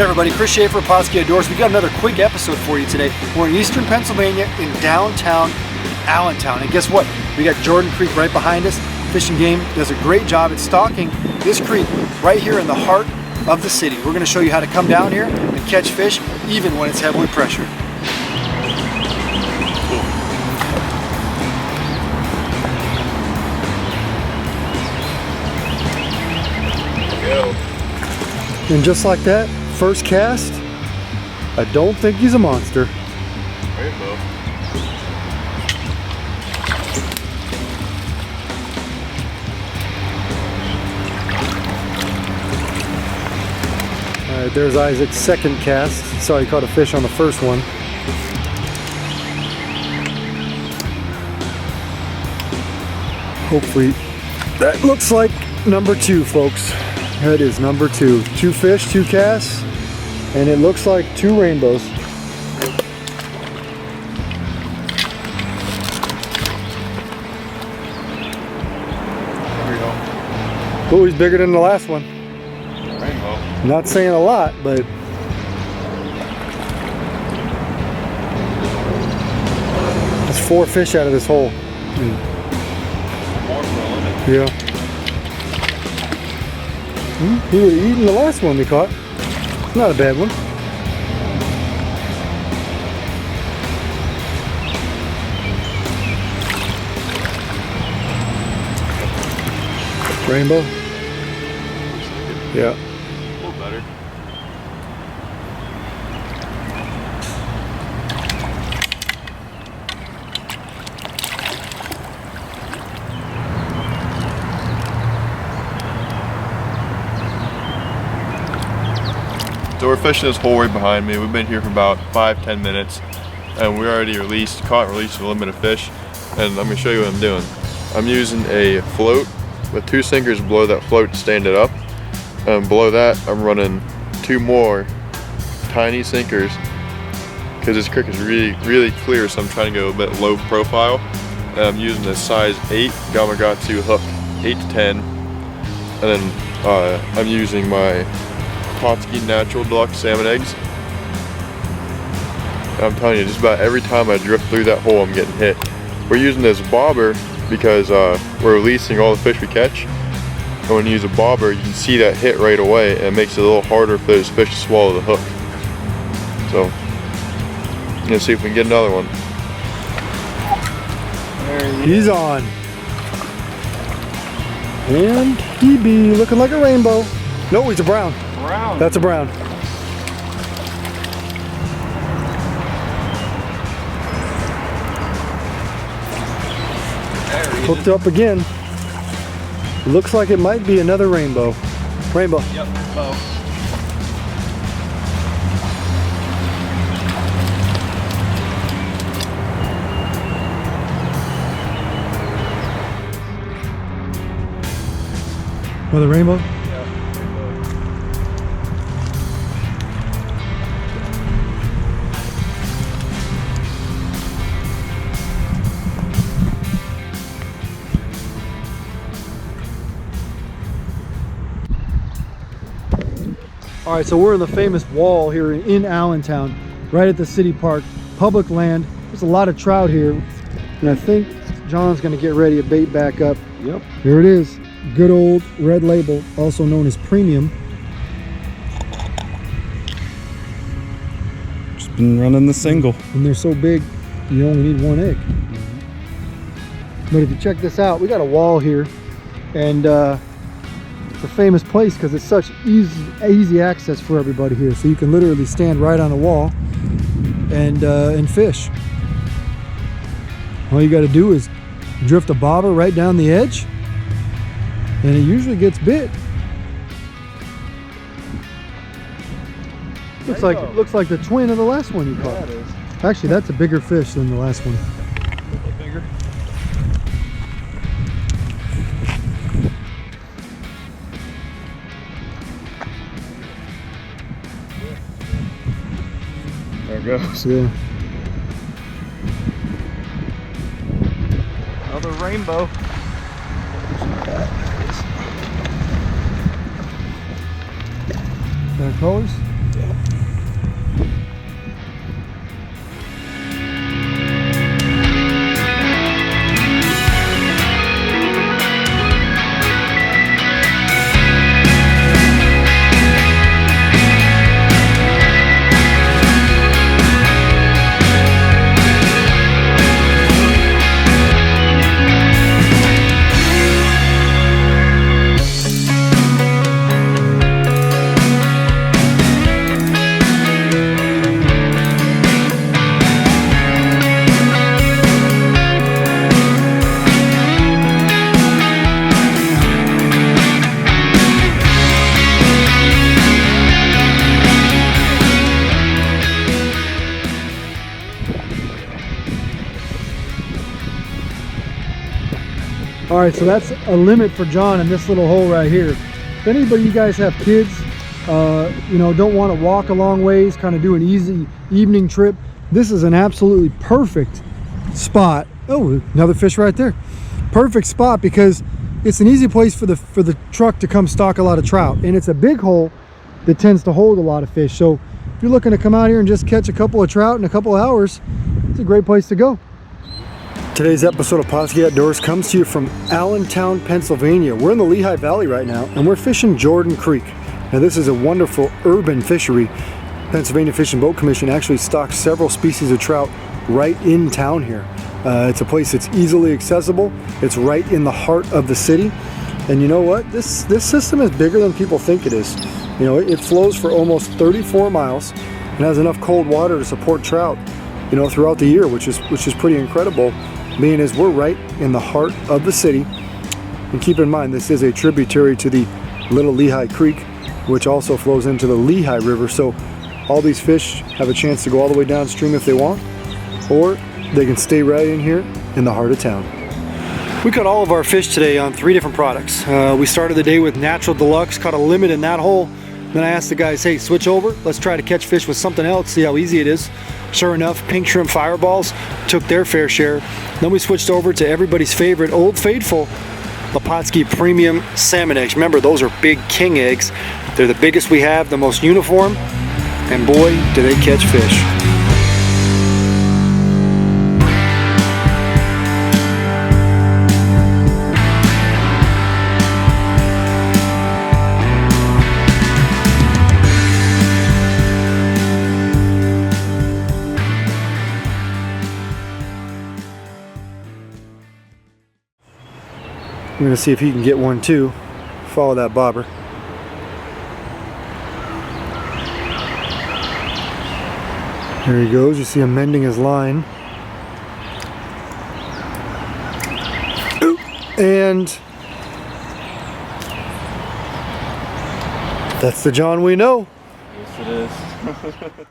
everybody, Chris Schaefer, Pautzke Outdoors. We got another quick episode for you today. We're in eastern Pennsylvania in downtown Allentown. And guess what? We got Jordan Creek right behind us. Fish and Game does a great job at stocking this creek right here in the heart of the city. We're going to show you how to come down here and catch fish even when it's heavily pressured. And just like that, first cast, I don't think he's a monster. Rainbow. All right, there's Isaac's second cast. Saw he caught a fish on the first one. Hopefully, that looks like number 2, folks. That is number 2. 2 fish, 2 casts, and it looks like 2 rainbows. There we go. Oh, he's bigger than the last one. Rainbow. Not saying a lot, but that's 4 fish out of this hole. More for a limit. Yeah. He would have eaten the last one we caught. Not a bad one. Rainbow? Yeah. A little better. So we're fishing this hole right behind me. We've been here for about 5-10 minutes, and we already caught and released a limit of fish. And I'm gonna show you what I'm doing. I'm using a float with 2 sinkers below that float to stand it up. And below that, I'm running 2 more tiny sinkers because this creek is really clear, so I'm trying to go a bit low profile. And I'm using a size 8 Gamakatsu hook, 8 to 10. And then I'm using my Pautzke Natural Deluxe Salmon Eggs. And I'm telling you, just about every time I drift through that hole, I'm getting hit. We're using this bobber because we're releasing all the fish we catch. And when you use a bobber, you can see that hit right away, and it makes it a little harder for those fish to swallow the hook. So, let's see if we can get another one. There he's on. And he be looking like a rainbow. No, he's a brown. Brown. That's a brown. Hooked up again. Looks like it might be another rainbow. Rainbow. Yep, bow. Another rainbow? All right, so we're in the famous wall here in Allentown, right at the city park, public land. There's a lot of trout here, and I think John's gonna get ready to bait back up. Yep. Here it is, good old red label, also known as premium. Just been running the single. And they're so big, you only need 1 egg. But if you check this out, we got a wall here, and it's a famous place because it's such easy access for everybody here. So you can literally stand right on the wall and fish. All you got to do is drift a bobber right down the edge, and it usually gets bit. Looks like the twin of the last one you caught. Yeah, it is. Actually, that's a bigger fish than the last one. A little bigger. There it goes. Yeah. Another rainbow. Colors? Yeah. All right, so that's a limit for John in this little hole right here. If anybody, you guys have kids, you know, don't want to walk a long ways, kind of do an easy evening trip, this is an absolutely perfect spot. Oh, another fish right there. Perfect spot because it's an easy place for the truck to come stock a lot of trout, and it's a big hole that tends to hold a lot of fish. So if you're looking to come out here and just catch a couple of trout in a couple of hours, it's a great place to go. Today's episode of Pautzke Outdoors comes to you from Allentown, Pennsylvania. We're in the Lehigh Valley right now, and we're fishing Jordan Creek. Now this is a wonderful urban fishery. Pennsylvania Fish and Boat Commission actually stocks several species of trout right in town here. It's a place that's easily accessible. It's right in the heart of the city. And you know what? This system is bigger than people think it is. You know, it flows for almost 34 miles and has enough cold water to support trout, you know, throughout the year, which is pretty incredible, being as we're right in the heart of the city. And keep in mind, this is a tributary to the Little Lehigh Creek, which also flows into the Lehigh River. So all these fish have a chance to go all the way downstream if they want, or they can stay right in here in the heart of town. We caught all of our fish today on 3 different products. We started the day with Natural Deluxe, caught a limit in that hole. Then I asked the guys, hey, switch over, let's try to catch fish with something else, see how easy it is. Sure enough, pink shrimp fireballs took their fair share. Then we switched over to everybody's favorite Old Faithful, the Pautzke Premium Salmon Eggs. Remember, those are big king eggs. They're the biggest we have, the most uniform, and boy, do they catch fish. I'm gonna see if he can get one too. Follow that bobber. There he goes. You see him mending his line. Ooh. And that's the John we know. Yes, it is.